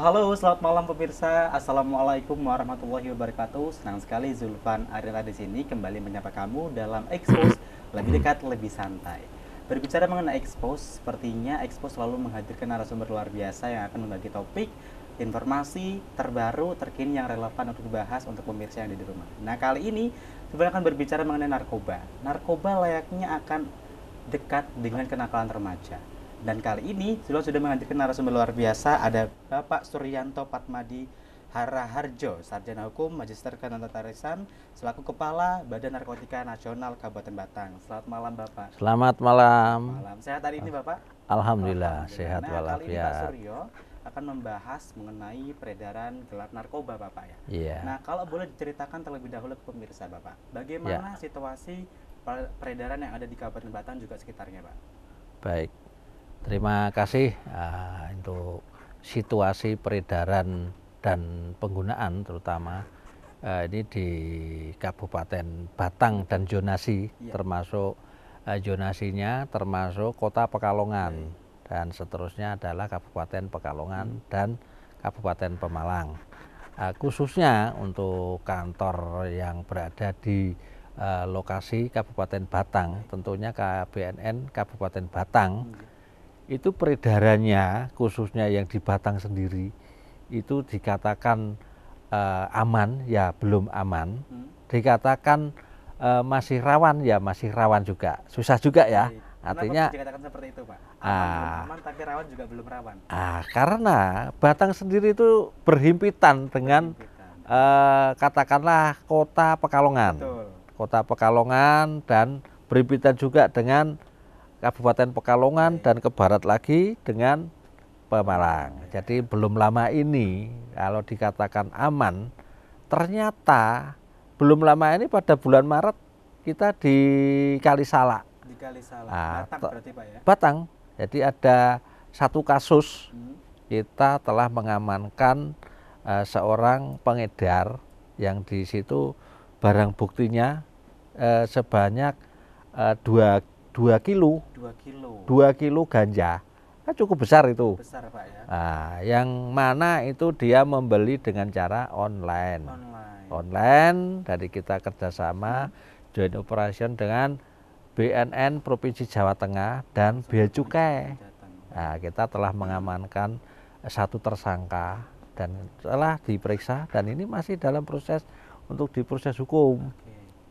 Halo, selamat malam pemirsa. Assalamualaikum warahmatullahi wabarakatuh. Senang sekali Zulfan Arila di sini kembali menyapa kamu dalam Expose lebih dekat, lebih santai. Berbicara mengenai Expose, sepertinya Expose selalu menghadirkan narasumber luar biasa yang akan membagi topik, informasi terbaru, terkini yang relevan untuk dibahas untuk pemirsa yang ada di rumah. Nah, kali ini kita akan berbicara mengenai narkoba. Narkoba layaknya akan dekat dengan kenakalan remaja. Dan kali ini sudah menghadirkan narasumber luar biasa, ada Bapak Suryanto Patmadi Haraharjo, Sarjana Hukum, Magister Kenotarisan, selaku Kepala Badan Narkotika Nasional Kabupaten Batang. Selamat malam Bapak. Selamat malam. Malam. Sehat hari ini Bapak? Alhamdulillah, sehat Nah, kali ini Pak walafiat. Suryo akan membahas mengenai peredaran gelap narkoba Bapak ya. Iya. Nah, kalau boleh diceritakan terlebih dahulu ke pemirsa Bapak, bagaimana situasi peredaran yang ada di Kabupaten Batang juga sekitarnya Pak? Baik. Terima kasih untuk situasi peredaran dan penggunaan terutama ini di Kabupaten Batang dan zonasi, termasuk zonasinya termasuk Kota Pekalongan dan seterusnya adalah Kabupaten Pekalongan dan Kabupaten Pemalang. Khususnya untuk kantor yang berada di lokasi Kabupaten Batang, tentunya KBNN Kabupaten Batang. Itu peredarannya khususnya yang di Batang sendiri itu dikatakan aman ya belum aman, dikatakan masih rawan ya masih rawan juga, susah juga ya. Artinya dikatakan seperti itu Pak, aman tapi rawan juga belum rawan. Karena Batang sendiri itu berhimpitan dengan katakanlah Kota Pekalongan. Betul. Kota Pekalongan dan berhimpitan juga dengan Kabupaten Pekalongan dan ke barat lagi dengan Pemalang. Jadi belum lama ini kalau dikatakan aman, ternyata belum lama ini pada bulan Maret kita di Kalisala. Di Kalisala, Batang berarti Pak ya? Batang. Jadi ada satu kasus kita telah mengamankan seorang pengedar yang di situ barang buktinya sebanyak 2 kilo. 2 kilo ganja. Kan cukup besar itu. Besar Pak ya. Yang mana itu dia membeli dengan cara online. Dari kita kerjasama joint operation dengan BNN Provinsi Jawa Tengah dan Bea Cukai. Kita telah mengamankan satu tersangka dan telah diperiksa dan ini masih dalam proses untuk diproses hukum.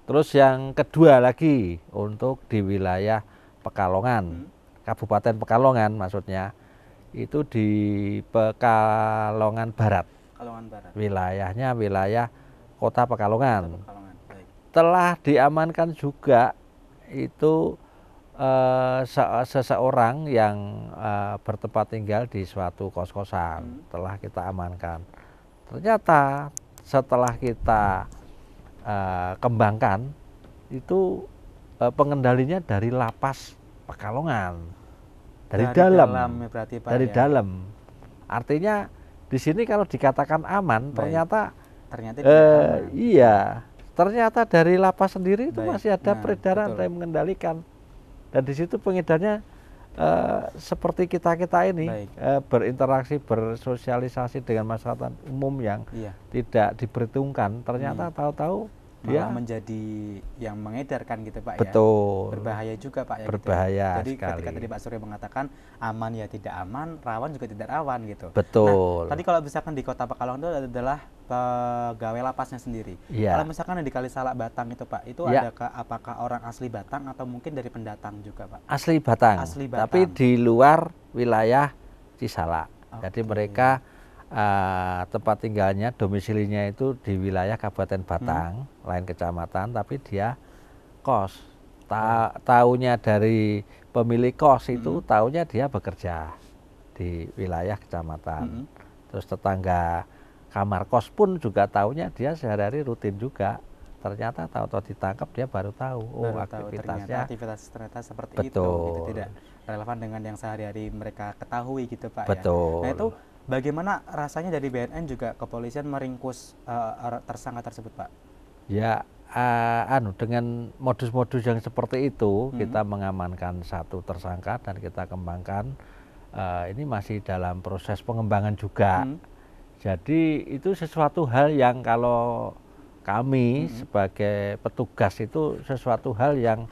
Terus yang kedua lagi untuk di wilayah Pekalongan, Kabupaten Pekalongan maksudnya, itu di Pekalongan Barat. Wilayahnya wilayah Kota Pekalongan. Telah diamankan juga itu seseorang yang bertempat tinggal di suatu kos-kosan. Telah kita amankan. Ternyata setelah kita kembangkan itu pengendalinya dari lapas Pekalongan, dari dalam berarti, Pak, dari ya? dalam. Artinya di sini kalau dikatakan aman, ternyata tidak aman. Iya, ternyata dari lapas sendiri itu masih ada peredaran betul. yang mengendalikan. Dan di situ pengedarnya seperti kita ini berinteraksi, bersosialisasi dengan masyarakat umum yang tidak diperhitungkan. Ternyata tahu-tahu dia menjadi yang mengedarkan gitu Pak. Betul. Ya. Berbahaya juga Pak ya. Berbahaya gitu. Jadi sekali. ketika tadi Pak Surya mengatakan aman ya tidak aman, rawan juga tidak rawan gitu. Betul. Nah, tadi kalau misalkan di Kota Pekalongan itu adalah pegawai lapasnya sendiri. Kalau misalkan di Kalisala Batang itu Pak, itu apakah orang asli Batang atau mungkin dari pendatang juga Pak? Asli Batang. Tapi di luar wilayah Cisala. Jadi mereka tempat tinggalnya, domisilinya itu di wilayah Kabupaten Batang, lain kecamatan, tapi dia kos. Taunya dari pemilik kos itu, taunya dia bekerja di wilayah kecamatan. Terus tetangga kamar kos pun juga taunya dia sehari-hari rutin juga. Ternyata tahu-tahu ditangkap dia baru tahu, aktivitasnya ternyata seperti itu, gitu. Tidak relevan dengan yang sehari-hari mereka ketahui gitu Pak. Betul. Ya. Nah itu bagaimana rasanya dari BNN juga kepolisian meringkus tersangka tersebut Pak? Ya, dengan modus-modus yang seperti itu kita mengamankan satu tersangka dan kita kembangkan. Ini masih dalam proses pengembangan juga. Jadi itu sesuatu hal yang kalau kami sebagai petugas itu sesuatu hal yang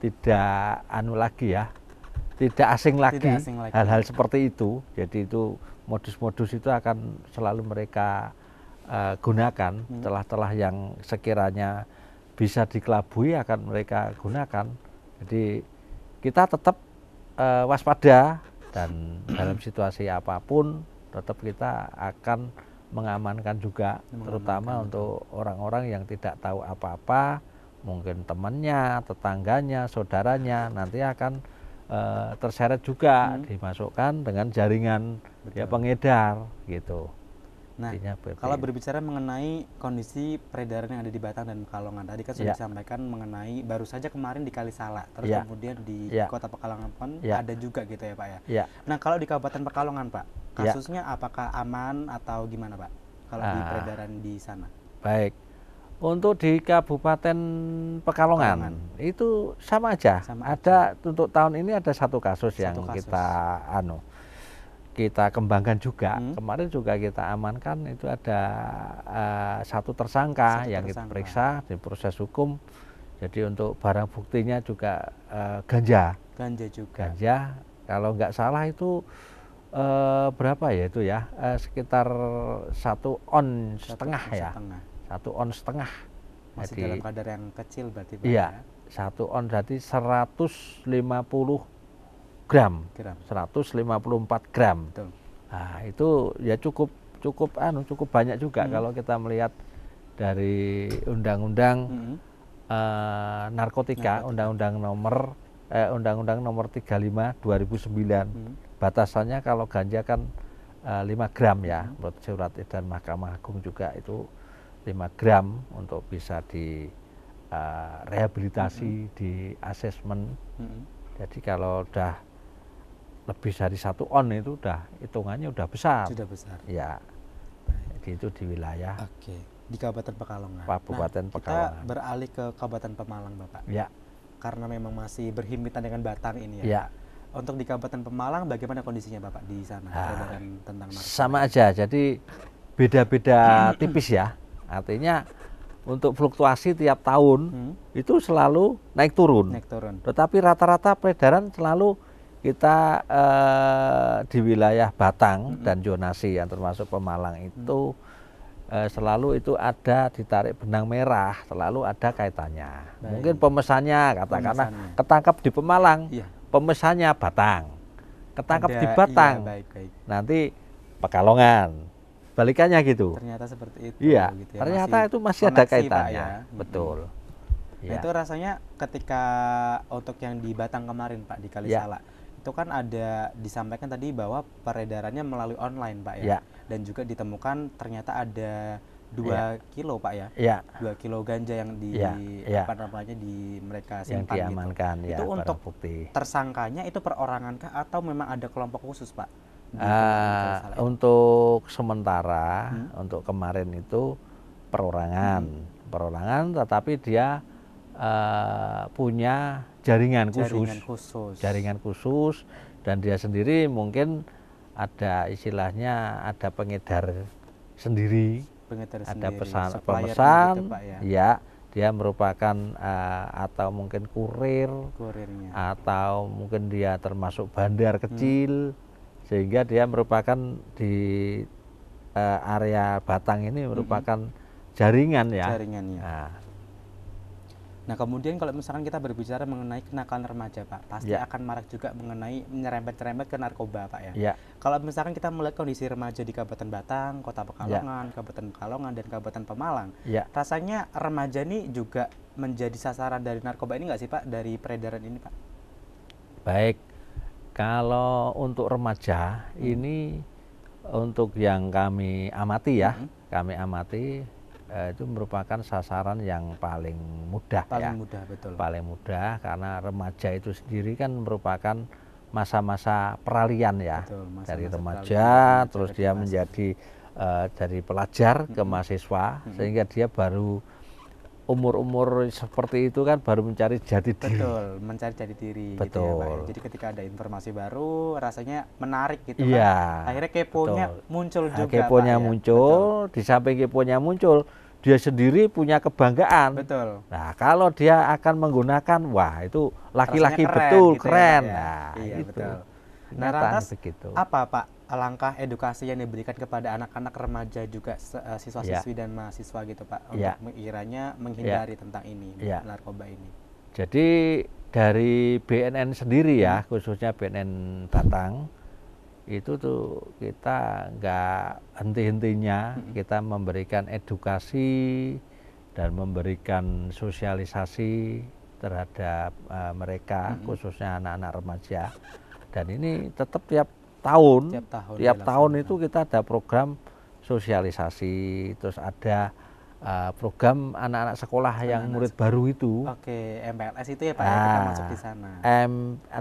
tidak anu lagi ya, tidak asing lagi hal-hal seperti itu. Jadi itu modus-modus itu akan selalu mereka gunakan, celah-celah yang sekiranya bisa dikelabui akan mereka gunakan. Jadi kita tetap waspada dan dalam situasi apapun tetap kita akan mengamankan juga, terutama untuk orang-orang yang tidak tahu apa-apa, mungkin temannya, tetangganya, saudaranya nanti akan terseret juga, dimasukkan dengan jaringan ya pengedar gitu. Nah, kalau berbicara mengenai kondisi peredaran yang ada di Batang dan Pekalongan, tadi kan sudah disampaikan mengenai baru saja kemarin di Kalisala, terus kemudian di Kota Pekalongan pun ada juga gitu ya Pak ya. Nah, kalau di Kabupaten Pekalongan Pak, kasusnya apakah aman atau gimana Pak? Kalau di peredaran di sana? Baik, untuk di Kabupaten Pekalongan itu sama aja. Ada untuk tahun ini ada satu kasus yang kita kembangkan juga. Kemarin juga kita amankan, itu ada satu tersangka yang kita periksa di proses hukum. Jadi untuk barang buktinya juga ganja juga. Ganja, kalau nggak salah itu berapa ya itu ya, sekitar 1,5 on ya. 1,5 on. Masih jadi, dalam kadar yang kecil berarti Pak? Iya, 1 on berarti 150 gram, 154 gram. Betul. Nah, itu ya cukup banyak juga kalau kita melihat dari undang-undang narkotika, undang-undang nomor 35 2009. Batasannya kalau ganja kan 5 gram ya, menurut surat edaran Mahkamah Agung juga itu 5 gram untuk bisa di rehabilitasi, di asesmen. Jadi kalau udah lebih dari 1 on itu udah hitungannya udah besar. Sudah besar. Ya. Jadi itu di wilayah. Oke. Di Kabupaten Pekalongan. Kabupaten Pekalongan. Kita beralih ke Kabupaten Pemalang, Bapak. Ya. Karena memang masih berhimpitan dengan Batang ini ya. Ya. Untuk di Kabupaten Pemalang bagaimana kondisinya Bapak di sana? Tentang narkoba. Sama aja. Jadi beda-beda tipis ya. Artinya untuk fluktuasi tiap tahun itu selalu naik turun. Tetapi rata-rata peredaran selalu kita di wilayah Batang dan zonasi yang termasuk Pemalang itu selalu itu ada ditarik benang merah, selalu ada kaitannya. Mungkin pemesannya katakanlah ketangkap di Pemalang, pemesannya Batang, ketangkap di Batang, nanti Pekalongan, balikannya gitu. Ternyata seperti itu. Iya, gitu ya. ternyata itu masih ada kaitannya, betul. Nah, itu rasanya ketika untuk yang di Batang kemarin Pak, di Kalisala, itu kan ada disampaikan tadi bahwa peredarannya melalui online Pak ya, dan juga ditemukan ternyata ada 2 kilo Pak ya, 2 kilo ganja yang di apa namanya di mereka simpan yang diamankan gitu. Itu untuk bukti. Tersangkanya itu perorangan kah atau memang ada kelompok khusus Pak? Untuk sementara untuk kemarin itu perorangan, tetapi dia punya jaringan khusus dan dia sendiri mungkin ada istilahnya ada pengedar sendiri, ada pemesan gitu, ya dia merupakan atau mungkin kurirnya, atau mungkin dia termasuk bandar kecil, sehingga dia merupakan di area Batang ini merupakan jaringan ya. Nah kemudian kalau misalkan kita berbicara mengenai kenakalan remaja Pak, pasti akan marak juga mengenai nyerempet-nyerempet ke narkoba Pak ya. Kalau misalkan kita melihat kondisi remaja di Kabupaten Batang, Kota Pekalongan, Kabupaten Pekalongan dan Kabupaten Pemalang, rasanya remaja ini juga menjadi sasaran dari narkoba ini nggak sih Pak, dari peredaran ini Pak? Baik, kalau untuk remaja ini untuk yang kami amati ya, kami amati itu merupakan sasaran yang paling mudah, paling mudah karena remaja itu sendiri kan merupakan masa-masa peralihan ya, dari remaja terus dia menjadi dari pelajar ke mahasiswa, sehingga dia baru umur-umur seperti itu kan baru mencari jati diri. Betul, mencari jati diri. Betul. Gitu ya, Pak. Jadi ketika ada informasi baru, rasanya menarik gitu Iya, kan. Akhirnya keponya muncul juga. Keponya Pak, ya? muncul, di samping keponya muncul, dia sendiri punya kebanggaan. Betul. Nah, kalau dia akan menggunakan, wah itu laki-laki Rasanya keren, betul, gitu keren. Ya, Pak, ya? Nah, iya, itu. betul. Nah, Kenyataan lantas begitu. apa Pak langkah edukasi yang diberikan kepada anak-anak remaja juga siswa-siswi dan mahasiswa gitu Pak untuk kiranya menghindari tentang ini, narkoba ini? Jadi dari BNN sendiri ya, khususnya BNN Batang, itu tuh kita nggak henti-hentinya kita memberikan edukasi dan memberikan sosialisasi terhadap mereka, khususnya anak-anak remaja. Dan ini tetap tiap tahun itu kita ada program sosialisasi, terus ada program anak-anak sekolah yang murid baru itu. Oke, MPLS itu ya Pak, ya, kita masuk di sana.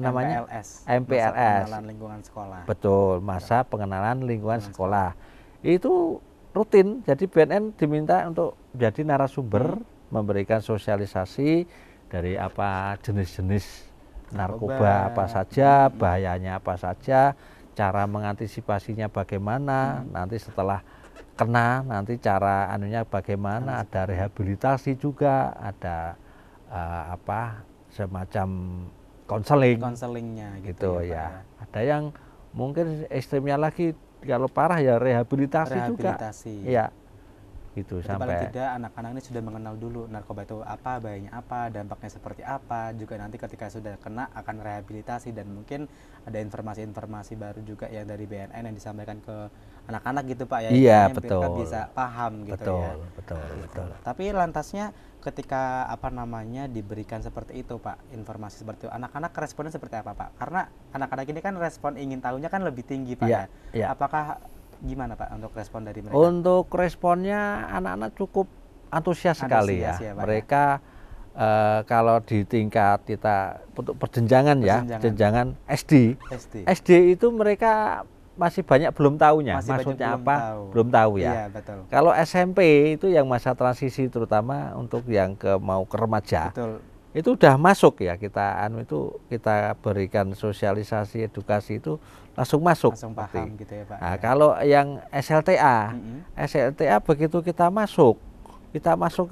Namanya MPLS, masa pengenalan lingkungan sekolah. Betul, masa pengenalan lingkungan sekolah. Itu rutin, jadi BNN diminta untuk jadi narasumber, memberikan sosialisasi dari apa jenis-jenis narkoba apa saja, bahayanya apa saja, cara mengantisipasinya bagaimana, nanti setelah kena nanti cara anunya bagaimana, ada rehabilitasi juga, ada semacam konselingnya gitu ya. Ada yang mungkin ekstrimnya lagi, kalau parah ya rehabilitasi juga. Ya. Gitu. Jadi sampai paling tidak anak-anak ini sudah mengenal dulu narkoba itu apa, bahayanya apa, dampaknya seperti apa, juga nanti ketika sudah kena akan rehabilitasi, dan mungkin ada informasi-informasi baru juga yang dari BNN yang disampaikan ke anak-anak gitu Pak ya. Iya, betul. Mereka bisa paham gitu ya. Betul. Tapi lantasnya ketika diberikan seperti itu Pak, informasi seperti itu, anak-anak responnya seperti apa Pak? Karena anak-anak ini kan respon ingin tahunya kan lebih tinggi Pak ya. Apakah gimana Pak untuk respon dari mereka? Untuk responnya anak-anak cukup antusias sekali ya. Mereka kalau di tingkat kita untuk perjenjangan ya, jenjangan SD itu mereka masih banyak belum tahunya, maksudnya apa belum tahu ya. Iya, betul. Kalau SMP itu yang masa transisi terutama untuk yang mau ke remaja, itu udah masuk ya, kita kita berikan sosialisasi edukasi itu langsung masuk, paham gitu ya Pak. Nah, kalau yang SLTA begitu kita masuk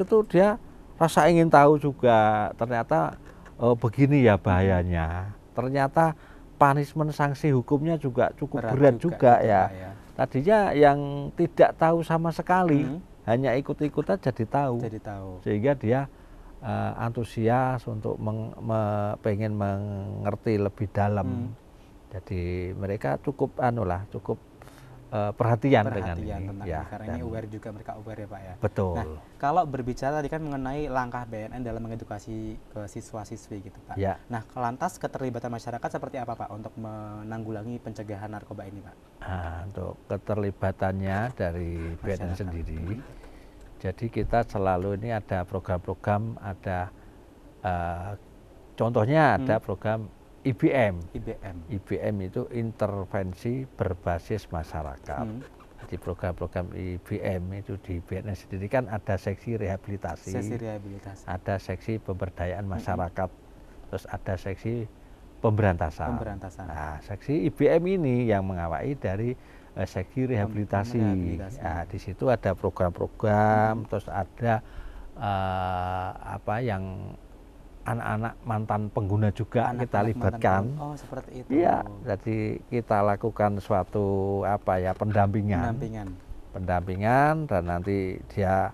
itu dia rasa ingin tahu juga, ternyata begini ya bahayanya, ternyata punishment sanksi hukumnya juga cukup berat juga ya. Tadinya yang tidak tahu sama sekali, hanya ikut-ikutan jadi tahu. Sehingga dia antusias untuk pengen mengerti lebih dalam. Jadi mereka cukup perhatian dengan ini ya, karena ini aware juga, mereka aware ya Pak ya. Betul. Nah, kalau berbicara tadi kan mengenai langkah BNN dalam mengedukasi ke siswa-siswi gitu Pak. Ya. Nah, lantas keterlibatan masyarakat seperti apa Pak untuk menanggulangi pencegahan narkoba ini Pak? Nah, untuk keterlibatannya dari BNN sendiri, jadi kita selalu ini ada program-program, ada contohnya ada program IBM itu intervensi berbasis masyarakat. Di program-program IBM itu di BNN sendiri kan ada seksi rehabilitasi, ada seksi pemberdayaan masyarakat, terus ada seksi pemberantasan. Nah, seksi IBM ini yang mengawali dari seksi rehabilitasi. Nah, di situ ada program-program, terus ada yang anak-anak mantan pengguna juga kita libatkan. Oh, seperti itu. Iya, jadi kita lakukan suatu pendampingan dan nanti dia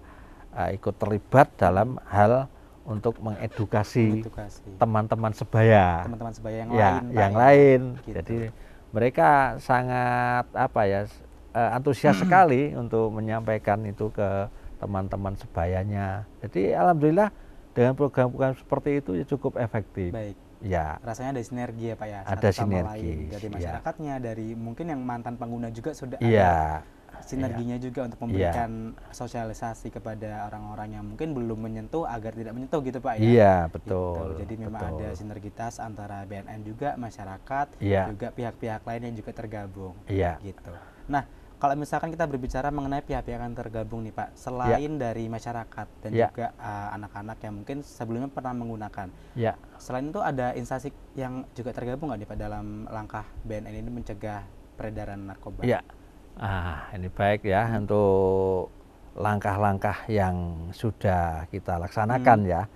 ikut terlibat dalam hal untuk mengedukasi teman-teman sebaya. Yang lain. Gitu. Jadi mereka sangat antusias sekali untuk menyampaikan itu ke teman-teman sebayanya. Jadi alhamdulillah dengan program-program seperti itu ya cukup efektif. Baik. Ya. Rasanya ada sinergi ya Pak ya. Ada sinergi dari masyarakatnya, dari mungkin yang mantan pengguna juga sudah ada sinerginya juga untuk memberikan sosialisasi kepada orang-orang yang mungkin belum menyentuh agar tidak menyentuh gitu Pak ya. Iya, betul. Gitu. Jadi memang ada sinergitas antara BNN juga, masyarakat, juga pihak-pihak lain yang juga tergabung. Iya. Gitu. Nah, Kalau misalkan kita berbicara mengenai pihak-pihak yang tergabung nih Pak, selain dari masyarakat dan juga anak-anak yang mungkin sebelumnya pernah menggunakan, selain itu ada instansi yang juga tergabung nggak nih Pak dalam langkah BNN ini mencegah peredaran narkoba? Ya, ini baik ya untuk langkah-langkah yang sudah kita laksanakan ya.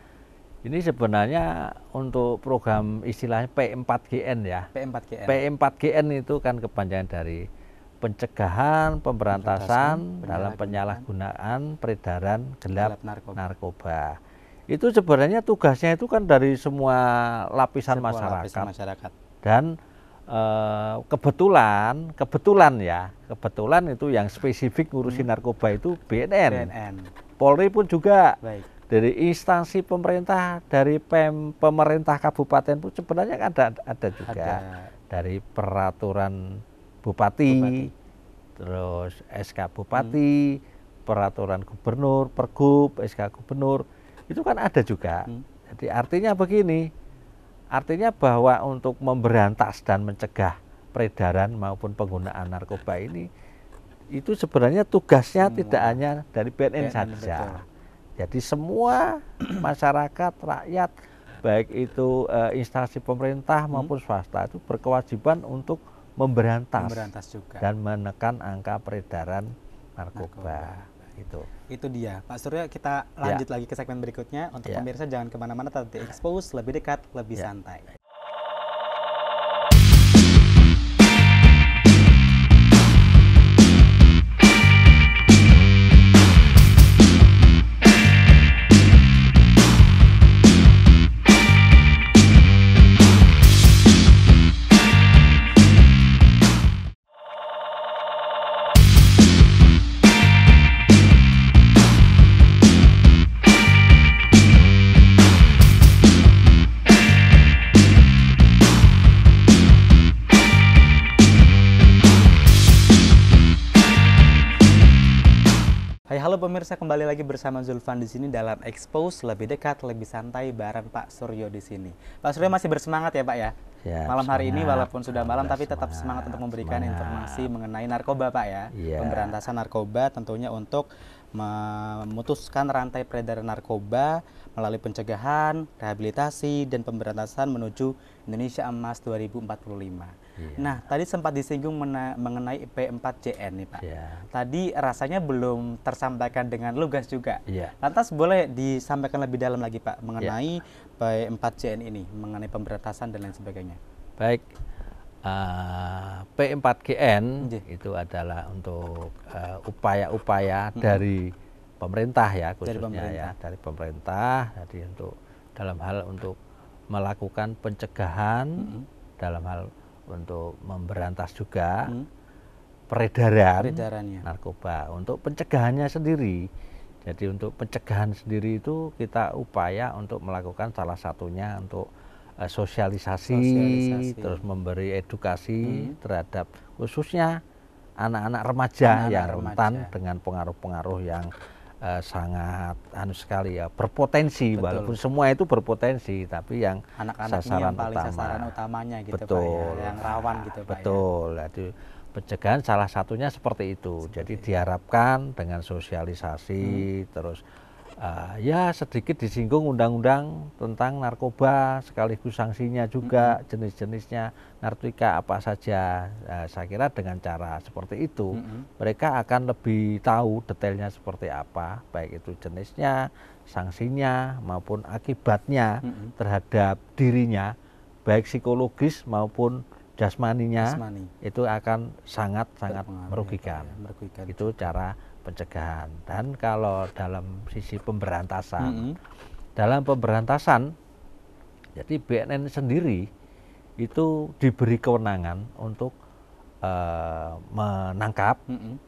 Ini sebenarnya untuk program istilahnya P4GN ya. P4GN. P4GN itu kan kepanjangan dari pencegahan, pemberantasan dalam penyalahgunaan peredaran gelap narkoba. Itu sebenarnya tugasnya itu kan dari semua lapisan masyarakat. Dan kebetulan itu yang spesifik ngurusin narkoba itu BNN. Polri pun juga. Baik. Dari instansi pemerintah, dari pemerintah kabupaten pun sebenarnya ada juga. Dari peraturan Bupati, terus SK Bupati, peraturan gubernur, Pergub, SK gubernur, itu kan ada juga. Jadi artinya begini, artinya bahwa untuk memberantas dan mencegah peredaran maupun penggunaan narkoba ini, itu sebenarnya tugasnya tidak hanya dari BNN saja. Betul. Jadi semua masyarakat, rakyat, baik itu instansi pemerintah maupun swasta itu berkewajiban untuk memberantas juga dan menekan angka peredaran narkoba. Itu dia Pak Suryo. Kita lanjut lagi ke segmen berikutnya. Untuk pemirsa jangan kemana-mana, tetap di Expose, lebih dekat, lebih santai. Halo pemirsa, kembali lagi bersama Zulfan di sini dalam Expose, lebih dekat, lebih santai bareng Pak Suryo di sini. Pak Suryo masih bersemangat ya Pak ya? Malam hari ini walaupun sudah malam tapi tetap semangat untuk memberikan informasi mengenai narkoba Pak ya. Pemberantasan narkoba tentunya untuk memutuskan rantai peredaran narkoba melalui pencegahan, rehabilitasi, dan pemberantasan menuju Indonesia Emas 2045. Nah, tadi sempat disinggung mengenai P4GN nih Pak. Tadi rasanya belum tersampaikan dengan lugas juga. Lantas boleh disampaikan lebih dalam lagi Pak mengenai P4GN ini, mengenai pemberantasan dan lain sebagainya. Baik, P4GN itu adalah untuk upaya-upaya dari pemerintah ya, khususnya dari pemerintah. Jadi untuk dalam hal untuk melakukan pencegahan, dalam hal untuk memberantas juga peredaran narkoba. Untuk pencegahannya sendiri, jadi untuk pencegahan sendiri itu kita upaya untuk melakukan salah satunya untuk sosialisasi, terus memberi edukasi terhadap khususnya anak-anak remaja yang rentan dengan pengaruh-pengaruh yang sangat sekali ya, berpotensi. Walaupun semua itu berpotensi, tapi yang sasaran utamanya gitu betul, Pak ya, yang rawan gitu Pak. Betul. Jadi pencegahan salah satunya seperti itu. Jadi diharapkan dengan sosialisasi, terus ya sedikit disinggung undang-undang tentang narkoba, sekaligus sanksinya juga, jenis-jenisnya narkotika apa saja. Saya kira dengan cara seperti itu mereka akan lebih tahu detailnya seperti apa, baik itu jenisnya, sanksinya maupun akibatnya terhadap dirinya, baik psikologis maupun jasmaninya. Itu akan sangat-sangat merugikan. Itu cara pencegahan. Dan kalau dalam sisi pemberantasan, jadi BNN sendiri itu diberi kewenangan untuk menangkap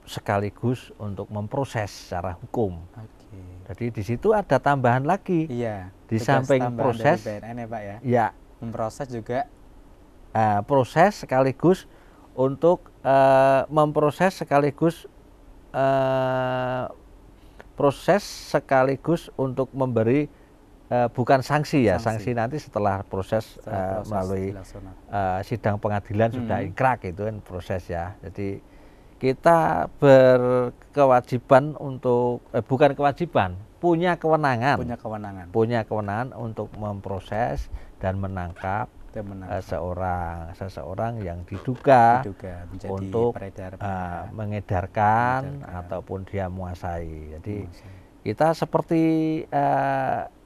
sekaligus untuk memproses secara hukum. Jadi di situ ada tambahan lagi. Di samping proses BNN ya Pak ya. Memproses juga proses sekaligus untuk memproses sekaligus proses sekaligus untuk memberi bukan sanksi ya, sanksi nanti setelah proses melalui sidang pengadilan sudah ingkrah, itu kan proses ya. Jadi kita berkewajiban untuk bukan kewajiban, punya kewenangan punya kewenangan untuk memproses dan menangkap seseorang yang diduga untuk mengedarkan ataupun dia menguasai. Jadi kita seperti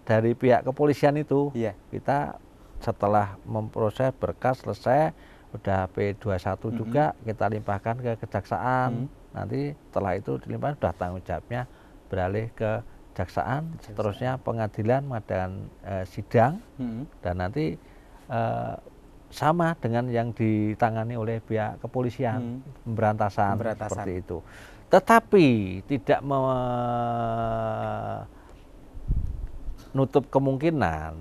dari pihak kepolisian itu, kita setelah memproses berkas selesai, udah P21 juga kita limpahkan ke kejaksaan. Nanti setelah itu dilimpahkan, sudah tanggung jawabnya beralih ke kejaksaan, seterusnya pengadilan mengadakan sidang, dan nanti sama dengan yang ditangani oleh pihak kepolisian, pemberantasan seperti itu. Tetapi tidak menutup kemungkinan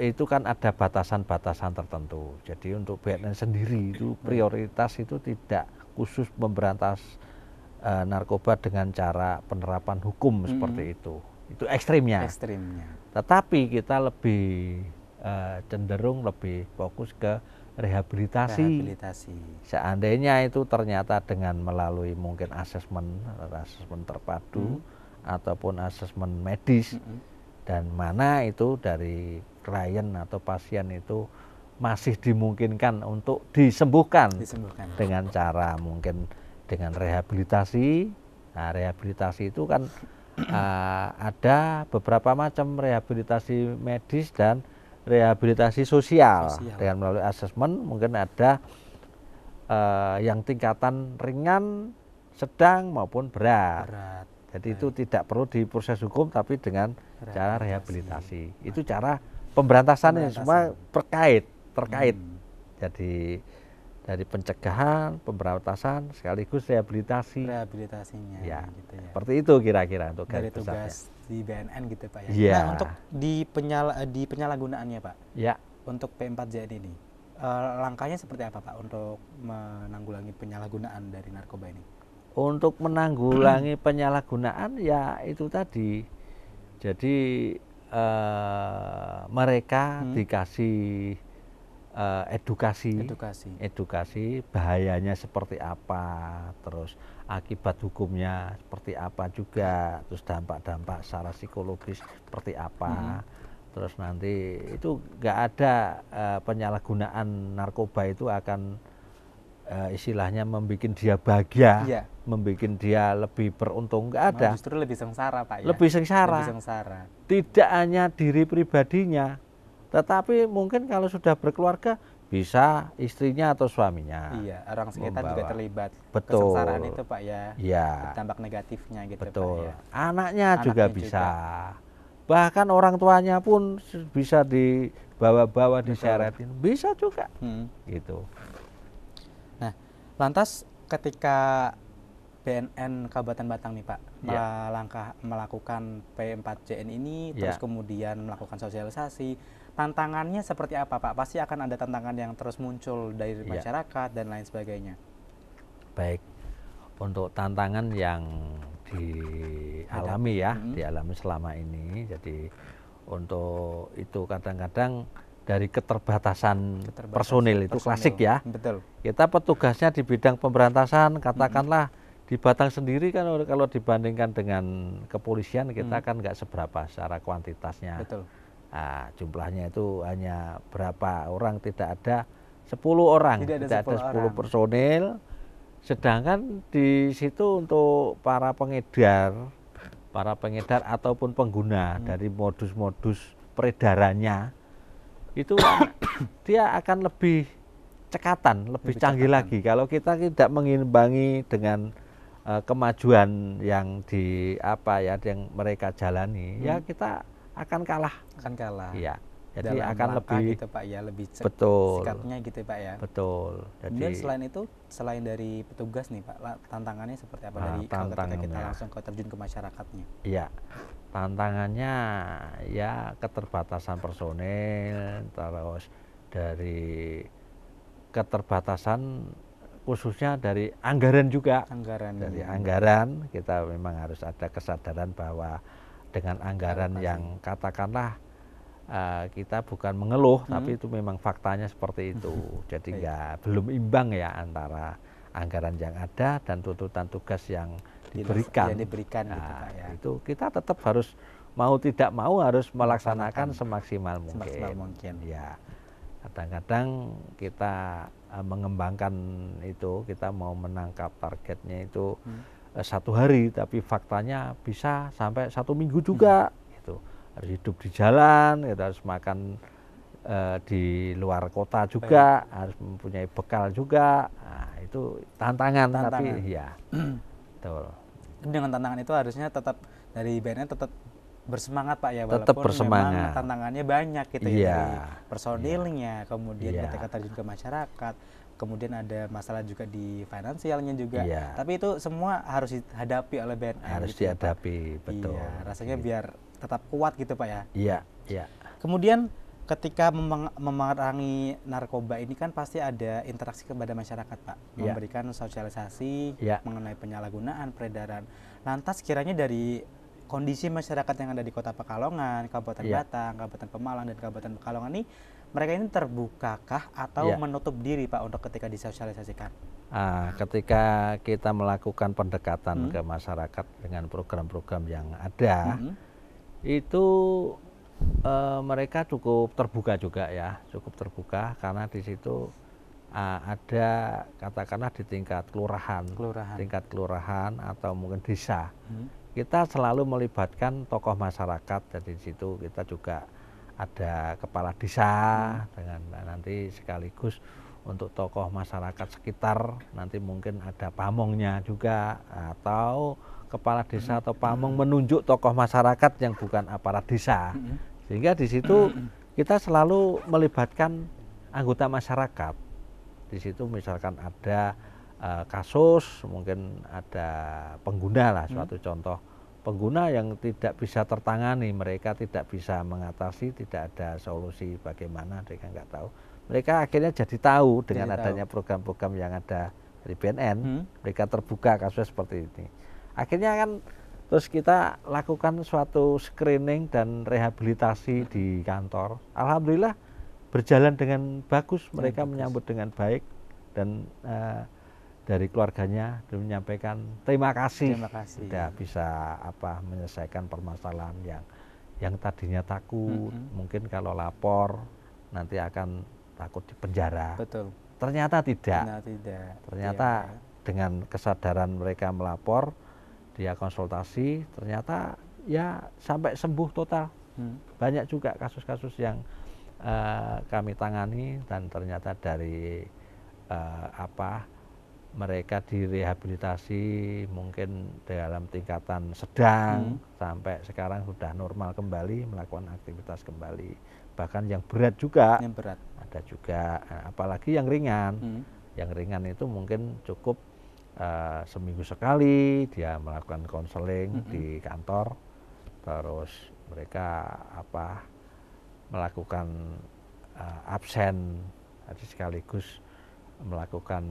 itu kan ada batasan-batasan tertentu. Jadi untuk BNN sendiri itu prioritas itu tidak khusus memberantas narkoba dengan cara penerapan hukum seperti itu ekstrimnya. Tetapi kita lebih cenderung lebih fokus ke rehabilitasi. Seandainya itu ternyata dengan melalui mungkin asesmen terpadu ataupun asesmen medis, dan mana itu dari klien atau pasien itu masih dimungkinkan untuk disembuhkan. Dengan cara mungkin dengan rehabilitasi. Nah, rehabilitasi itu kan ada beberapa macam, rehabilitasi medis dan rehabilitasi sosial. Dengan melalui asesmen mungkin ada yang tingkatan ringan, sedang maupun berat. Jadi itu tidak perlu diproses hukum, tapi dengan cara rehabilitasi. Itu cara pemberantasannya semua terkait. Jadi dari pencegahan, pemberantasan sekaligus rehabilitasinya. Ya, gitu ya. Seperti itu kira-kira untuk dari tugas di BNN gitu Pak ya. Ya. Nah, untuk di penyalahgunaannya Pak. Ya. Untuk P4JN ini, langkahnya seperti apa Pak untuk menanggulangi penyalahgunaan dari narkoba ini? Untuk menanggulangi penyalahgunaan ya itu tadi. Jadi mereka dikasih edukasi bahayanya seperti apa, terus akibat hukumnya seperti apa juga, terus dampak-dampak secara psikologis seperti apa. Terus nanti itu nggak ada penyalahgunaan narkoba itu akan istilahnya membuat dia bahagia, membuat dia lebih beruntung, nggak ada. Justru lebih sengsara Pak ya. Lebih sengsara. Tidak hanya diri pribadinya, tetapi mungkin kalau sudah berkeluarga bisa istrinya atau suaminya. Iya, orang sekitar juga terlibat. Betul. Kesengsaraan itu Pak ya. Iya. Dampak negatifnya gitu. Betul. Pak ya. Anaknya juga bisa. Bahkan orang tuanya pun bisa dibawa-bawa, diseretin, bisa juga. Gitu. Nah, lantas ketika BNN Kabupaten Batang nih Pak, melakukan P4JN ini, terus kemudian melakukan sosialisasi, tantangannya seperti apa Pak? Pasti akan ada tantangan yang terus muncul dari masyarakat dan lain sebagainya. Baik, untuk tantangan yang dialami dialami selama ini, jadi untuk itu kadang-kadang dari keterbatasan personil itu klasik ya. Betul. Kita petugasnya di bidang pemberantasan, katakanlah di Batang sendiri kan kalau dibandingkan dengan kepolisian kita kan nggak seberapa secara kuantitasnya. Betul. Nah, jumlahnya itu hanya berapa orang, tidak ada 10 orang, tidak ada 10 personil. Sedangkan di situ untuk para pengedar ataupun pengguna dari modus-modus peredarannya itu dia akan lebih cekatan, lebih canggih lagi. Kalau kita tidak mengimbangi dengan kemajuan yang yang mereka jalani, ya kita akan kalah. Iya. Jadi dalam akan lebih gitu Pak ya, lebih sikapnya gitu Pak ya. Betul. Kemudian selain itu, selain dari petugas nih Pak, tantangannya seperti apa dari ketika kita langsung terjun ke masyarakatnya? Iya. Tantangannya ya keterbatasan personil, terus dari keterbatasan khususnya dari anggaran juga. Anggaran kita memang harus ada kesadaran bahwa dengan anggaran yang katakanlah kita bukan mengeluh, tapi itu memang faktanya seperti itu. Jadi belum imbang ya antara anggaran yang ada dan tuntutan tugas yang diberikan. Gitu, Nah, Pak ya. itu kita tetap harus mau tidak mau harus melaksanakan semaksimal mungkin. Ya, kadang-kadang kita mengembangkan itu, kita mau menangkap targetnya itu 1 hari, tapi faktanya bisa sampai 1 minggu juga. Gitu. Harus hidup di jalan, kita harus makan di luar kota juga, harus mempunyai bekal juga. Nah, itu tantangan. Tapi ya, betul. Dengan tantangan itu harusnya tetap dari BNN tetap bersemangat Pak ya, tetap walaupun bersemangat. memang tantangannya banyak gitu ya, dari personilnya, kemudian ketika terjun ke masyarakat, kemudian ada masalah juga di finansialnya juga. Tapi itu semua harus dihadapi oleh BNN. Harus gitu dihadapi, ya, betul. Iya, rasanya biar tetap kuat gitu Pak ya. Iya. Kemudian ketika memerangi narkoba ini kan pasti ada interaksi kepada masyarakat Pak, memberikan sosialisasi mengenai penyalahgunaan, peredaran. Lantas kiranya dari kondisi masyarakat yang ada di Kota Pekalongan, Kabupaten Batang, Kabupaten Pemalang, dan Kabupaten Pekalongan ini, mereka ini terbukakah atau menutup diri Pak untuk ketika disosialisasikan? Ketika kita melakukan pendekatan ke masyarakat dengan program-program yang ada, itu mereka cukup terbuka juga ya, cukup terbuka karena di situ ada katakanlah di tingkat tingkat kelurahan atau mungkin desa, kita selalu melibatkan tokoh masyarakat. Jadi di situ kita juga ada kepala desa dengan nanti sekaligus untuk tokoh masyarakat sekitar, nanti mungkin ada pamongnya juga atau kepala desa atau pamong menunjuk tokoh masyarakat yang bukan aparat desa. Sehingga di situ kita selalu melibatkan anggota masyarakat. Di situ misalkan ada kasus, mungkin ada pengguna lah, suatu contoh pengguna yang tidak bisa tertangani, mereka tidak bisa mengatasi, tidak ada solusi bagaimana, mereka nggak tahu. Mereka akhirnya jadi tahu dengan adanya program-program yang ada dari BNN, mereka terbuka kasus seperti ini. Akhirnya kan terus kita lakukan suatu screening dan rehabilitasi di kantor. Alhamdulillah berjalan dengan bagus, mereka menyambut dengan baik dan dari keluarganya menyampaikan terima kasih sudah bisa menyelesaikan permasalahan yang tadinya takut, mungkin kalau lapor nanti akan takut di penjara. Betul. Ternyata tidak. Ternyata dengan kesadaran mereka melapor, dia konsultasi, ternyata ya sampai sembuh total. Banyak juga kasus-kasus yang kami tangani dan ternyata dari mereka direhabilitasi mungkin dalam tingkatan sedang sampai sekarang sudah normal kembali, melakukan aktivitas kembali. Bahkan yang berat juga ada juga, apalagi yang ringan. Yang ringan itu mungkin cukup seminggu sekali dia melakukan konseling di kantor, terus mereka melakukan absen, jadi sekaligus melakukan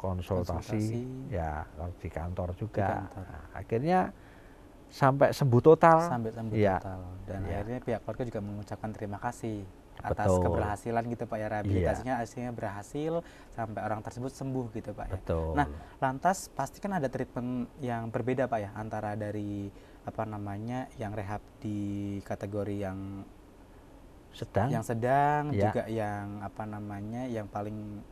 konsultasi ya di kantor juga. Nah, akhirnya sampai sembuh total. Dan akhirnya pihak keluarga juga mengucapkan terima kasih atas keberhasilan gitu Pak ya, rehabilitasinya akhirnya berhasil sampai orang tersebut sembuh gitu Pak ya. Nah, lantas pasti kan ada treatment yang berbeda Pak ya antara dari yang rehab di kategori yang sedang juga yang yang paling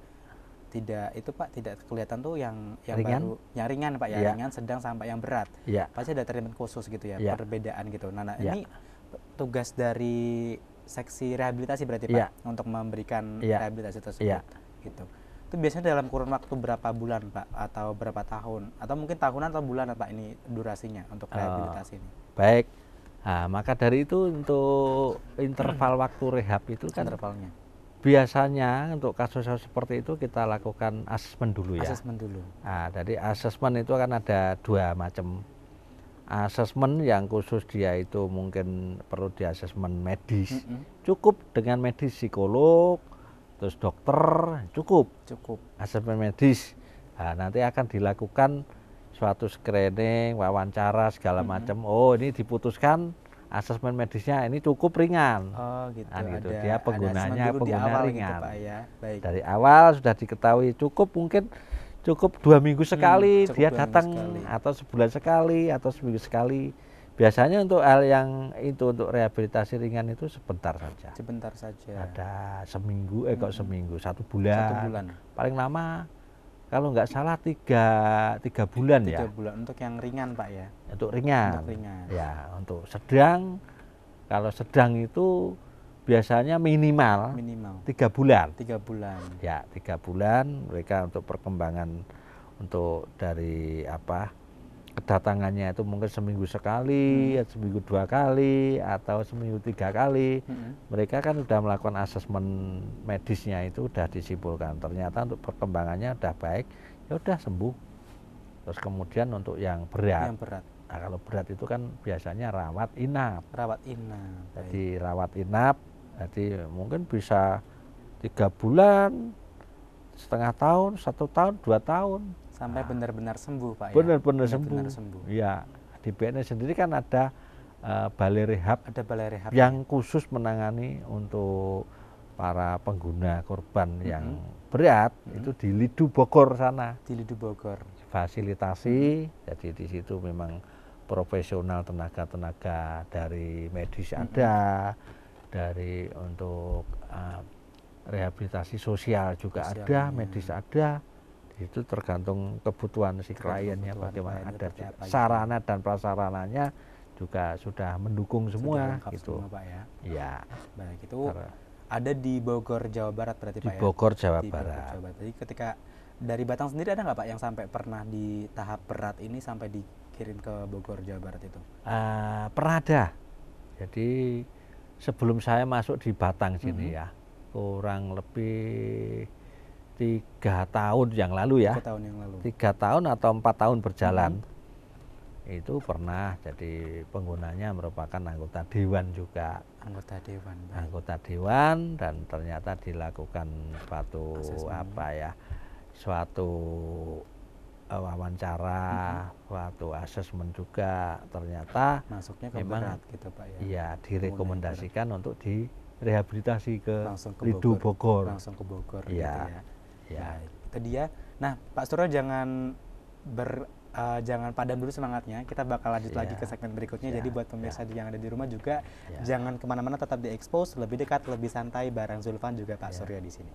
tidak itu Pak, tidak kelihatan tuh yang ringan? Baru yang ringan Pak ya, ringan, sedang sampai yang berat. Pasti ada treatment khusus gitu ya, perbedaan gitu. Nah, ini tugas dari seksi rehabilitasi berarti Pak untuk memberikan rehabilitasi tersebut gitu. Itu biasanya dalam kurun waktu berapa bulan Pak, atau berapa tahun, atau mungkin tahunan atau bulan Pak ini durasinya untuk rehabilitasi ini? Baik. Nah, maka dari itu untuk interval waktu rehab itu kan intervalnya biasanya untuk kasus-kasus seperti itu kita lakukan asesmen dulu ya. Asesmen dulu. Nah, jadi asesmen itu kan ada 2 macam. Asesmen yang khusus dia itu mungkin perlu di asesmen medis. Cukup dengan medis, psikolog, terus dokter, cukup. Asesmen medis. Nah, nanti akan dilakukan suatu screening, wawancara segala macam. Oh, ini diputuskan asesmen medisnya ini cukup ringan. Oh gitu. Gitu. Ada, Dia penggunanya pengguna ringan. Gitu, Pak, ya. Baik. Dari awal sudah diketahui mungkin cukup 2 minggu sekali dia datang atau sebulan sekali atau seminggu sekali. Biasanya untuk hal yang itu untuk rehabilitasi ringan itu sebentar saja. Sebentar saja. Ada seminggu, kok seminggu, 1 bulan. 1 bulan. Paling lama kalau nggak salah 3 bulan 3 ya. 3 bulan untuk yang ringan Pak ya. Untuk ringan. Untuk ringan. Ya, untuk sedang, kalau sedang itu biasanya minimal 3 bulan. 3 bulan. Ya, 3 bulan mereka untuk perkembangan untuk dari kedatangannya itu mungkin seminggu sekali, seminggu 2 kali, atau seminggu 3 kali. Mereka kan sudah melakukan asesmen medisnya itu sudah disimpulkan. Ternyata untuk perkembangannya sudah baik, ya udah sembuh. Terus kemudian untuk yang berat. Nah, kalau berat itu kan biasanya rawat inap. Jadi rawat inap, jadi mungkin bisa 3 bulan, setengah tahun, 1 tahun, 2 tahun. Sampai benar-benar sembuh Pak ya? Benar-benar sembuh. Iya, di BNN sendiri kan ada balai rehab. Ada balai rehab yang khusus menangani untuk para pengguna korban yang berat, itu di Lidu Bogor sana. Di Lidu Bogor. Fasilitasi, jadi di situ memang profesional tenaga-tenaga dari medis ada, dari untuk rehabilitasi sosial juga ada, medis ada. Itu tergantung kebutuhan si kliennya bagaimana, ada sarana dan prasarananya juga sudah mendukung semua gitu. Semua, Pak ya. Iya. Baik, itu ada di Bogor Jawa Barat berarti Pak ya. Di Bogor Jawa Barat. Jadi ketika dari Batang sendiri ada nggak Pak yang sampai pernah di tahap berat ini sampai dikirim ke Bogor Jawa Barat itu? Pernah ada. Jadi sebelum saya masuk di Batang sini ya, kurang lebih 3 tahun yang lalu ya. 3 tahun yang lalu. 3 tahun atau 4 tahun berjalan. Itu pernah jadi penggunanya merupakan anggota dewan juga. Anggota dewan. Baik. Anggota dewan, dan ternyata dilakukan suatu wawancara, suatu asesmen juga, ternyata masuknya ke memang berat gitu Pak ya. Iya, direkomendasikan untuk direhabilitasi ke Lidu Bogor. Langsung ke Bogor gitu ya. Baik, itu dia. Nah, Pak Suryo jangan padam dulu semangatnya. Kita bakal lanjut lagi ke segmen berikutnya. Jadi buat pemirsa yang ada di rumah juga jangan kemana-mana, tetap di Expose, lebih dekat, lebih santai bareng Zulfan juga Pak Suryo di sini.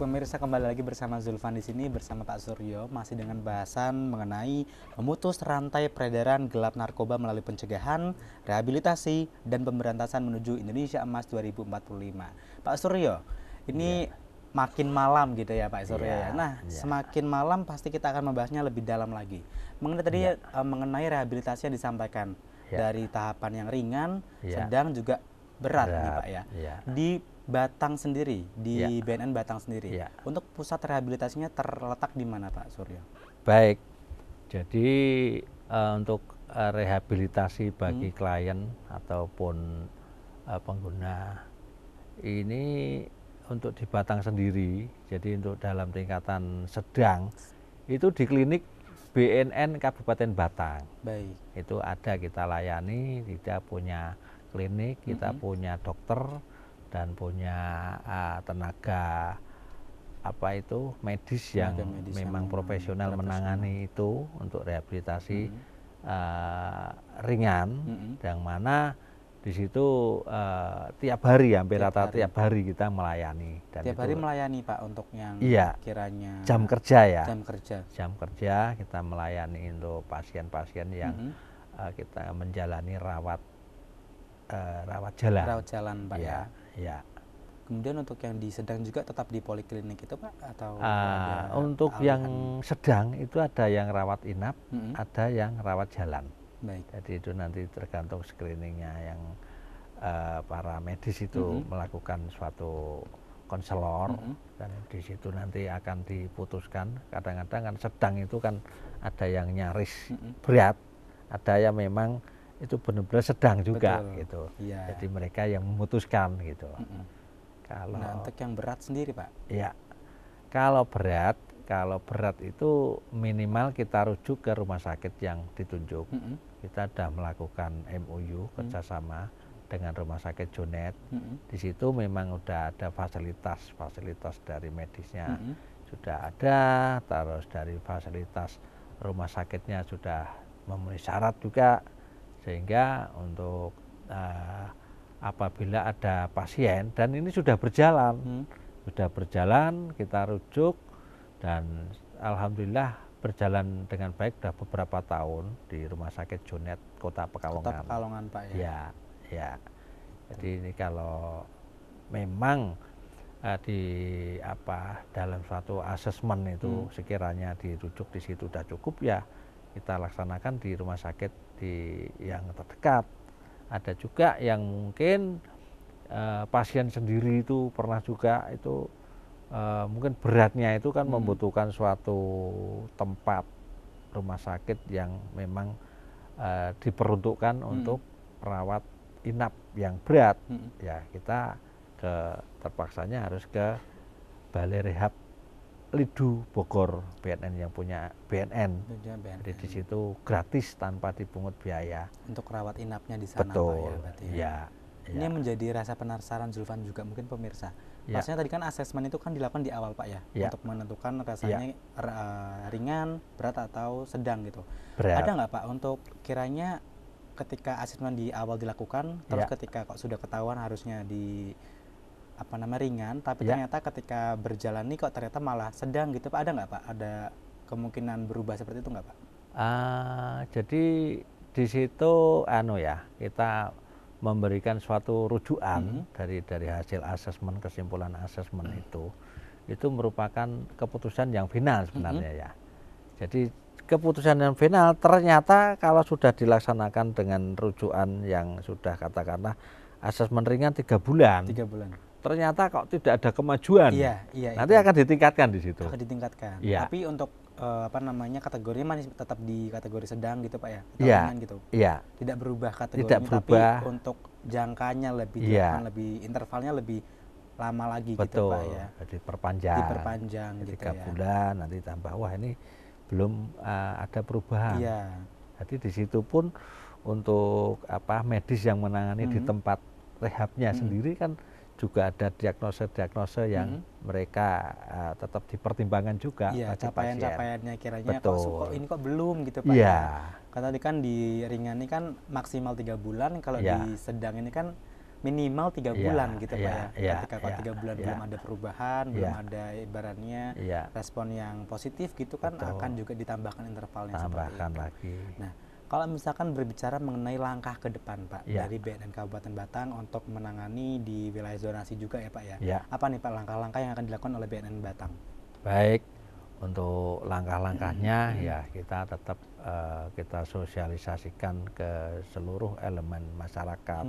Pemirsa, kembali lagi bersama Zulfan di sini bersama Pak Suryo, masih dengan bahasan mengenai memutus rantai peredaran gelap narkoba melalui pencegahan, rehabilitasi, dan pemberantasan menuju Indonesia Emas 2045. Pak Suryo, ini makin malam gitu ya Pak Suryo ya. Nah, semakin malam pasti kita akan membahasnya lebih dalam lagi. Mengenai tadi mengenai rehabilitasi yang disampaikan dari tahapan yang ringan, sedang juga berat nih Pak ya. Di Batang sendiri, di BNN Batang sendiri, untuk pusat rehabilitasinya terletak di mana Pak Suryo? Baik, jadi untuk rehabilitasi bagi klien ataupun pengguna ini untuk di Batang sendiri, jadi untuk dalam tingkatan sedang itu di klinik BNN Kabupaten Batang. Baik. Itu ada, kita layani, kita punya klinik, kita punya dokter, dan punya tenaga medis yang memang profesional menangani itu untuk rehabilitasi ringan, yang mana di situ tiap hari, hampir rata tiap hari kita melayani. Dan tiap hari melayani Pak untuk yang kiranya jam kerja ya. Jam kerja kita melayani untuk pasien-pasien yang kita menjalani rawat jalan. Rawat jalan Pak ya. Ya. Kemudian untuk yang di sedang juga tetap di poliklinik itu Pak atau untuk yang sedang itu ada yang rawat inap, ada yang rawat jalan. Baik. Jadi itu nanti tergantung screeningnya yang para medis itu melakukan suatu konselor, dan di situ nanti akan diputuskan. Kadang-kadang kan sedang itu kan ada yang nyaris berat, ada yang memang itu benar-benar sedang juga. Betul. Gitu. Ya. Jadi mereka yang memutuskan gitu. Nah, untuk yang berat sendiri Pak? Ya, kalau berat itu minimal kita rujuk ke rumah sakit yang ditunjuk. Kita sudah melakukan MOU kerjasama dengan rumah sakit Jonet. Di situ memang udah ada fasilitas dari medisnya sudah ada, terus dari fasilitas rumah sakitnya sudah memenuhi syarat juga, sehingga untuk apabila ada pasien dan ini sudah berjalan, kita rujuk dan alhamdulillah berjalan dengan baik sudah beberapa tahun di Rumah Sakit Jonet Kota Pekalongan. Kota Pekalongan Pak ya. Ya. Jadi ini kalau memang dalam suatu asesmen itu sekiranya dirujuk di situ sudah cukup, ya kita laksanakan di rumah sakit yang terdekat. Ada juga yang mungkin pasien sendiri itu pernah juga itu mungkin beratnya itu kan membutuhkan suatu tempat rumah sakit yang memang diperuntukkan untuk perawat inap yang berat. Ya kita terpaksanya harus ke Balai Rehab Lidu Bogor BNN yang punya BNN. Jadi di situ gratis tanpa dipungut biaya. Untuk rawat inapnya di sana. Betul. Pak ya, berarti ya. Ini yang menjadi rasa penasaran Zulfan juga mungkin pemirsa. Maksudnya tadi kan asesmen itu kan dilakukan di awal Pak ya, untuk menentukan rasanya ringan, berat atau sedang gitu. Ada nggak Pak untuk kiranya ketika asesmen di awal dilakukan, terus ketika kok sudah ketahuan harusnya di ringan, tapi ternyata ketika berjalan nih kok ternyata malah sedang gitu Pak, ada nggak Pak? Ada kemungkinan berubah seperti itu nggak Pak? Jadi di situ kita memberikan suatu rujukan dari hasil asesmen, kesimpulan asesmen itu merupakan keputusan yang final sebenarnya ya. Jadi keputusan yang final ternyata kalau sudah dilaksanakan dengan rujukan yang sudah katakanlah asesmen ringan 3 bulan. 3 bulan. Ternyata kok tidak ada kemajuan. Nanti akan ditingkatkan di situ. Akan ditingkatkan. Tapi untuk kategorinya masih tetap di kategori sedang gitu Pak ya? Gitu. Tidak berubah kategorinya, tapi untuk jangkanya lebih lebih intervalnya lebih lama lagi. Betul. Gitu Pak ya. Jadi diperpanjang gitu 3 bulan, nanti tambah wah ini belum ada perubahan. Jadi di situ pun untuk medis yang menangani di tempat rehabnya sendiri kan juga ada diagnosa yang mereka tetap dipertimbangkan juga. Capaian-capaiannya kiranya kok ini kok belum gitu Pak ya. Karena tadi kan di ringan ini kan maksimal 3 bulan, kalau di sedang ini kan minimal 3 bulan gitu Pak ya. Ketika kok 3 bulan belum ada perubahan, belum ada ibaratnya respon yang positif gitu kan, akan juga ditambahkan intervalnya seperti itu. Lagi. Nah, kalau misalkan berbicara mengenai langkah ke depan Pak dari BNN Kabupaten Batang untuk menangani di wilayah zonasi juga ya Pak ya. Apa nih Pak langkah-langkah yang akan dilakukan oleh BNN Batang? Baik, untuk langkah-langkahnya ya kita tetap kita sosialisasikan ke seluruh elemen masyarakat,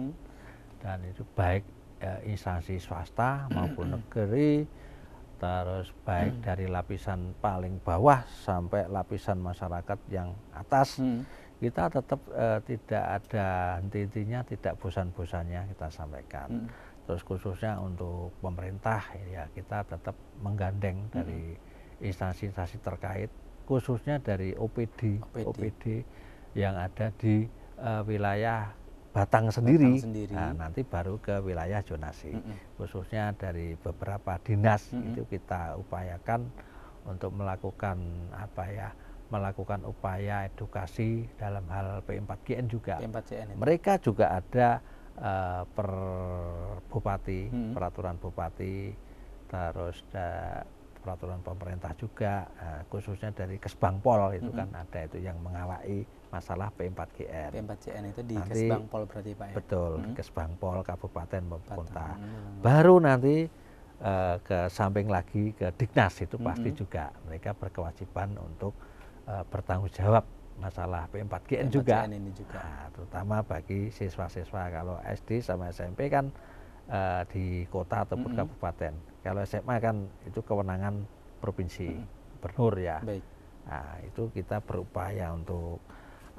dan itu baik instansi swasta maupun negeri, terus baik dari lapisan paling bawah sampai lapisan masyarakat yang atas. Kita tetap tidak ada henti-hentinya, tidak bosan-bosannya kita sampaikan. Terus khususnya untuk pemerintah ya kita tetap menggandeng dari instansi-instansi terkait, khususnya dari OPD yang ada di wilayah Batang sendiri. Nah, nanti baru ke wilayah zonasi. Khususnya dari beberapa dinas itu kita upayakan untuk melakukan melakukan upaya edukasi dalam hal P4GN juga. Mereka juga ada per bupati, peraturan bupati, terus peraturan pemerintah juga, khususnya dari Kesbangpol itu kan ada itu yang mengawai masalah P4GN. P4GN itu di Nanti, Kesbangpol berarti Pak ya? Betul, Kesbangpol, kabupaten maupun kota. Hmm. Baru nanti ke samping lagi ke Dignas itu pasti juga mereka berkewajiban untuk bertanggung jawab masalah P4GN juga. Ini juga. Nah, terutama bagi siswa-siswa. Kalau SD sama SMP kan di kota ataupun kabupaten. Kalau SMA kan itu kewenangan provinsi, gubernur ya. Baik. Nah, itu kita berupaya untuk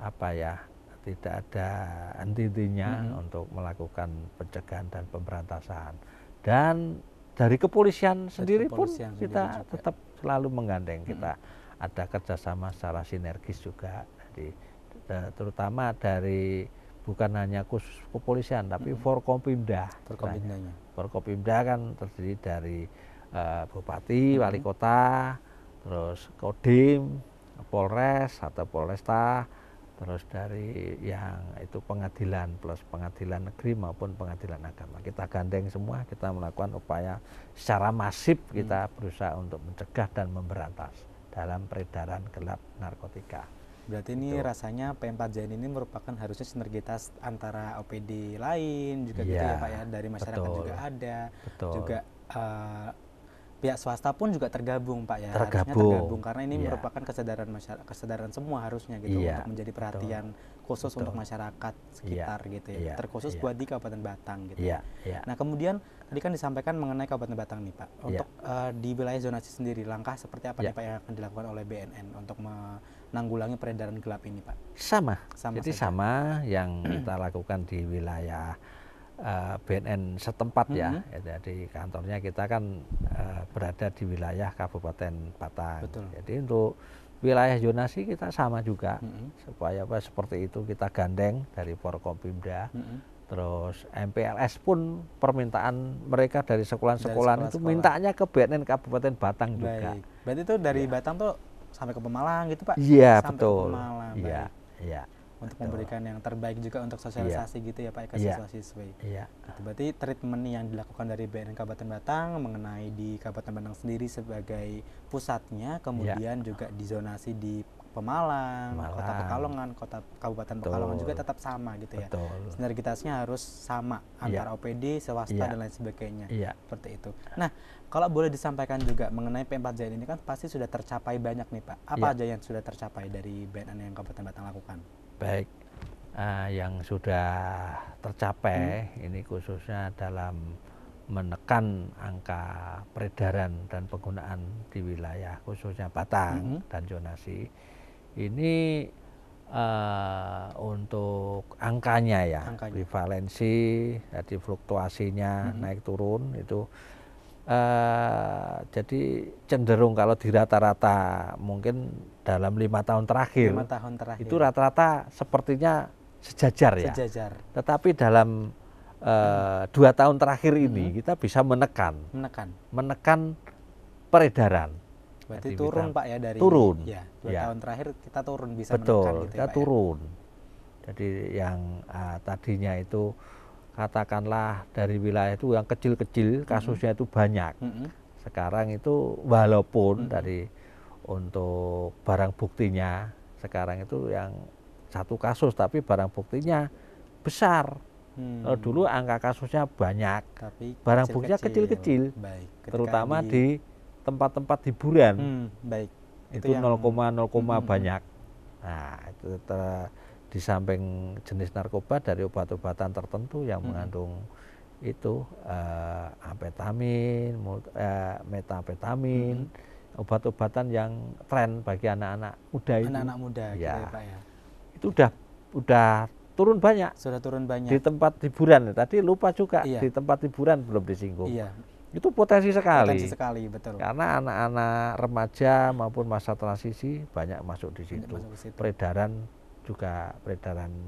apa ya, tidak ada henti-hentinya untuk melakukan pencegahan dan pemberantasan. Dan dari kepolisian sendiri pun kita tetap selalu menggandeng. Kita ada kerjasama secara sinergis juga. Jadi terutama dari bukan hanya khusus kepolisian, tapi Forkompimda. Forkompimda kan terdiri dari bupati, wali kota, terus Kodim, Polres atau Polresta, terus dari yang itu pengadilan plus pengadilan negeri maupun pengadilan agama. Kita gandeng semua, kita melakukan upaya secara masif, kita berusaha untuk mencegah dan memberantas dalam peredaran gelap narkotika. Berarti ini rasanya P4GN ini merupakan harusnya sinergitas antara OPD lain juga gitu ya Pak ya, dari masyarakat juga ada, juga pihak swasta pun juga tergabung Pak ya, harusnya tergabung karena ini merupakan kesadaran masyarakat, kesadaran semua harusnya gitu untuk menjadi perhatian khusus untuk masyarakat sekitar gitu ya, terkhusus buat di Kabupaten Batang gitu. Nah kemudian tadi kan disampaikan mengenai Kabupaten Batang nih Pak, untuk di wilayah zonasi sendiri langkah seperti apa nih Pak yang akan dilakukan oleh BNN untuk menanggulangi peredaran gelap ini Pak? Jadi sama yang kita lakukan di wilayah BNN setempat ya. Jadi kantornya kita kan berada di wilayah Kabupaten Batang. Betul. Jadi untuk wilayah zonasi kita sama juga, supaya seperti itu kita gandeng dari Forkompimda. Terus MPLS pun permintaan mereka dari sekolah-sekolah itu mintanya ke BNN Kabupaten Batang juga. Berarti itu dari Batang tuh sampai ke Pemalang gitu Pak? Iya, sampai betul. Ke Pemalang. Iya. Untuk memberikan yang terbaik juga untuk sosialisasi gitu ya Pak ke siswa-siswi. Gitu. Berarti treatment yang dilakukan dari BNN Kabupaten Batang mengenai di Kabupaten Batang sendiri sebagai pusatnya, kemudian juga dizonasi di Pemalang, Kota Pekalongan, Kabupaten Pekalongan juga tetap sama gitu ya. Sinergitasnya harus sama antara OPD, swasta dan lain sebagainya. Seperti itu. Nah, kalau boleh disampaikan juga mengenai P4GN ini kan pasti sudah tercapai banyak nih Pak. Apa aja yang sudah tercapai dari BNN yang Kabupaten Batang lakukan? Baik, yang sudah tercapai ini khususnya dalam menekan angka peredaran dan penggunaan di wilayah khususnya Batang dan zonasi ini untuk angkanya ya, prevalensi, jadi fluktuasinya naik turun itu jadi cenderung kalau di rata-rata mungkin dalam 5 tahun terakhir, itu rata-rata sepertinya sejajar ya. Tetapi dalam 2 tahun terakhir ini kita bisa menekan peredaran. Berarti turun Pak ya dari 2 tahun terakhir kita turun bisa menekan gitu kita turun. Jadi yang tadinya itu katakanlah dari wilayah itu yang kecil-kecil kasusnya itu banyak. Sekarang itu walaupun dari untuk barang buktinya sekarang itu yang 1 kasus tapi barang buktinya besar. Dulu angka kasusnya banyak, tapi barang buktinya kecil-kecil, terutama di tempat-tempat hiburan. Itu 0,0 banyak. Nah itu di samping jenis narkoba dari obat-obatan tertentu yang mengandung itu amfetamin, metamfetamin, obat-obatan yang tren bagi anak-anak muda itu. Anak-anak muda ya. Gitu ya, Pak ya. Itu udah turun banyak. Sudah turun banyak. Di tempat hiburan. Tadi lupa juga di tempat hiburan belum disinggung. Itu potensi sekali. Potensi sekali, betul. Karena anak-anak remaja maupun masa transisi banyak masuk di situ. Peredaran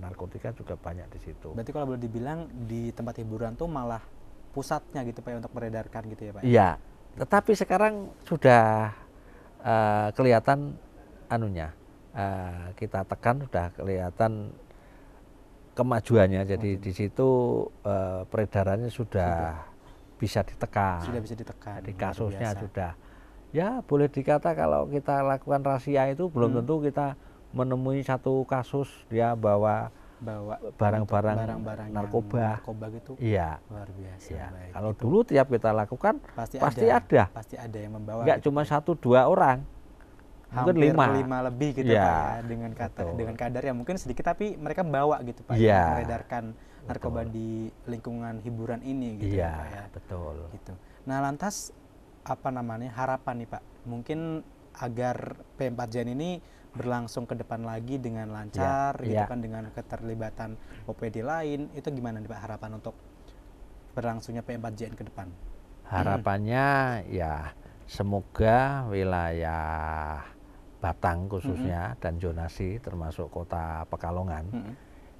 narkotika juga banyak di situ. Berarti kalau boleh dibilang di tempat hiburan tuh malah pusatnya gitu Pak untuk beredarkan gitu ya Pak? Iya, tetapi sekarang sudah kelihatan kita tekan sudah kelihatan kemajuannya. Jadi di situ peredarannya sudah bisa ditekan. Sudah bisa ditekan. Jadi kasusnya sudah, ya boleh dikata kalau kita lakukan razia itu belum tentu kita menemui satu kasus dia bawa barang-barang narkoba gitu. Iya. Luar biasa. Ya. Baik. Kalau dulu tiap kita lakukan pasti ada. Pasti ada yang membawa. Nggak gitu, cuma 1-2 orang. Mungkin hampir 5 lebih gitu ya, Pak ya, dengan kadar yang mungkin sedikit tapi mereka bawa gitu Pak ya, meredarkan narkoba di lingkungan hiburan ini gitu ya, Pak ya. Betul. Gitu. Nah, lantas apa namanya harapan nih Pak? Mungkin agar P4JN ini berlangsung ke depan lagi dengan lancar gitu kan, dengan keterlibatan OPD lain, itu gimana nih Pak harapan untuk berlangsungnya P4JN ke depan? Harapannya ya semoga wilayah Batang khususnya dan zonasi termasuk kota Pekalongan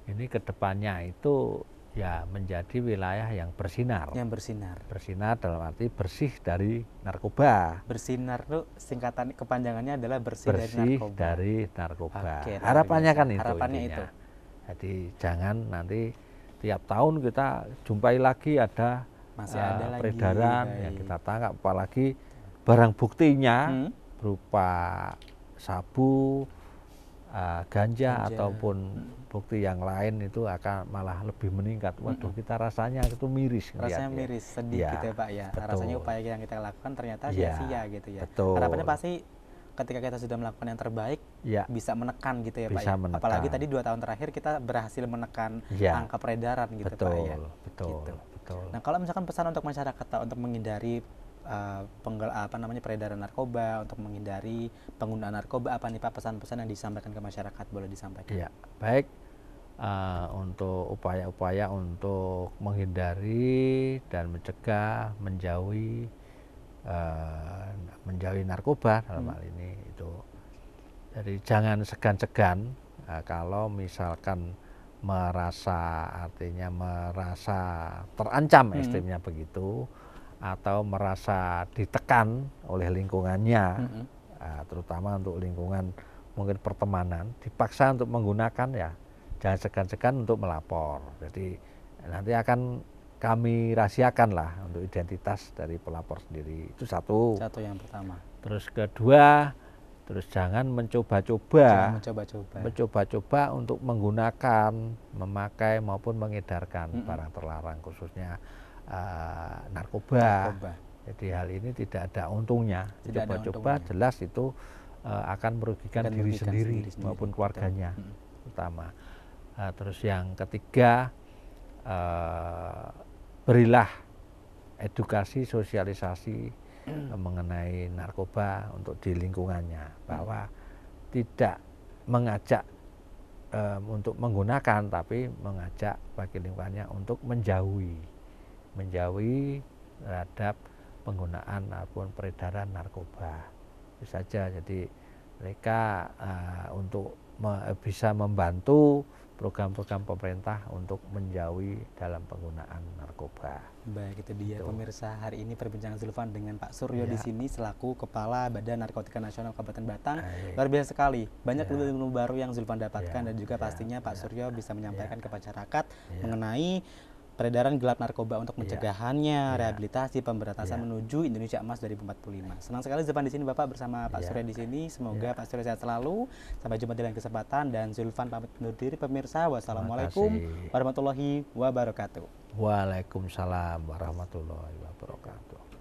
ini ke depannya itu ya menjadi wilayah yang bersinar. Bersinar dalam arti bersih dari narkoba. Bersinar tuh singkatan kepanjangannya adalah bersih dari narkoba. Oke, harapannya kan itu. Harapannya itu. Jadi jangan nanti tiap tahun kita jumpai lagi ada peredaran yang kita tangkap, apalagi barang buktinya berupa sabu, ganja ataupun bukti yang lain itu akan malah lebih meningkat. Waduh, kita rasanya itu miris. Rasanya miris, sedih gitu ya Pak ya. Betul. Rasanya upaya yang kita lakukan ternyata sia-sia gitu ya. Betul. Harapannya pasti ketika kita sudah melakukan yang terbaik bisa menekan gitu ya Pak ya. Menekan. Apalagi tadi 2 tahun terakhir kita berhasil menekan angka peredaran gitu Pak ya. Betul. Nah, kalau misalkan pesan untuk masyarakat untuk menghindari peredaran narkoba, untuk menghindari penggunaan narkoba, apa nih Pak pesan-pesan yang disampaikan ke masyarakat, boleh disampaikan? Ya, baik. Untuk upaya-upaya untuk menghindari dan mencegah, menjauhi narkoba dalam hal ini itu. Jadi jangan segan-segan kalau misalkan merasa terancam ekstrimnya begitu, atau merasa ditekan oleh lingkungannya, terutama untuk lingkungan mungkin pertemanan, dipaksa untuk menggunakan ya jangan segan-segan untuk melapor. Jadi nanti akan kami rahasiakan lah untuk identitas dari pelapor sendiri. Itu satu yang pertama. Terus kedua, jangan mencoba-coba untuk menggunakan, memakai maupun mengedarkan barang terlarang, khususnya narkoba. Jadi hal ini tidak ada untungnya. Coba-coba jelas itu akan merugikan diri sendiri maupun keluarganya utama. Terus yang ketiga, berilah edukasi, sosialisasi mengenai narkoba untuk di lingkungannya, bahwa tidak mengajak untuk menggunakan, tapi mengajak bagi lingkungannya untuk menjauhi terhadap penggunaan maupun peredaran narkoba. Itu saja. Jadi mereka untuk bisa membantu program-program pemerintah untuk menjauhi dalam penggunaan narkoba. Baik, itu dia pemirsa, hari ini perbincangan Zulfan dengan Pak Suryo di sini selaku Kepala Badan Narkotika Nasional Kabupaten Batang. Luar biasa sekali, banyak ilmu baru yang Zulfan dapatkan dan juga pastinya Pak Suryo bisa menyampaikan ke masyarakat mengenai peredaran gelap narkoba untuk pencegahannya, rehabilitasi, pemberantasan menuju Indonesia Emas 2045. Senang sekali Zulfan di sini Bapak bersama Pak Surya di sini. Semoga Pak Surya sehat selalu. Sampai jumpa di lain kesempatan dan Zulfan pamit undur diri pemirsa. Wassalamualaikum warahmatullahi wabarakatuh. Waalaikumsalam warahmatullahi wabarakatuh.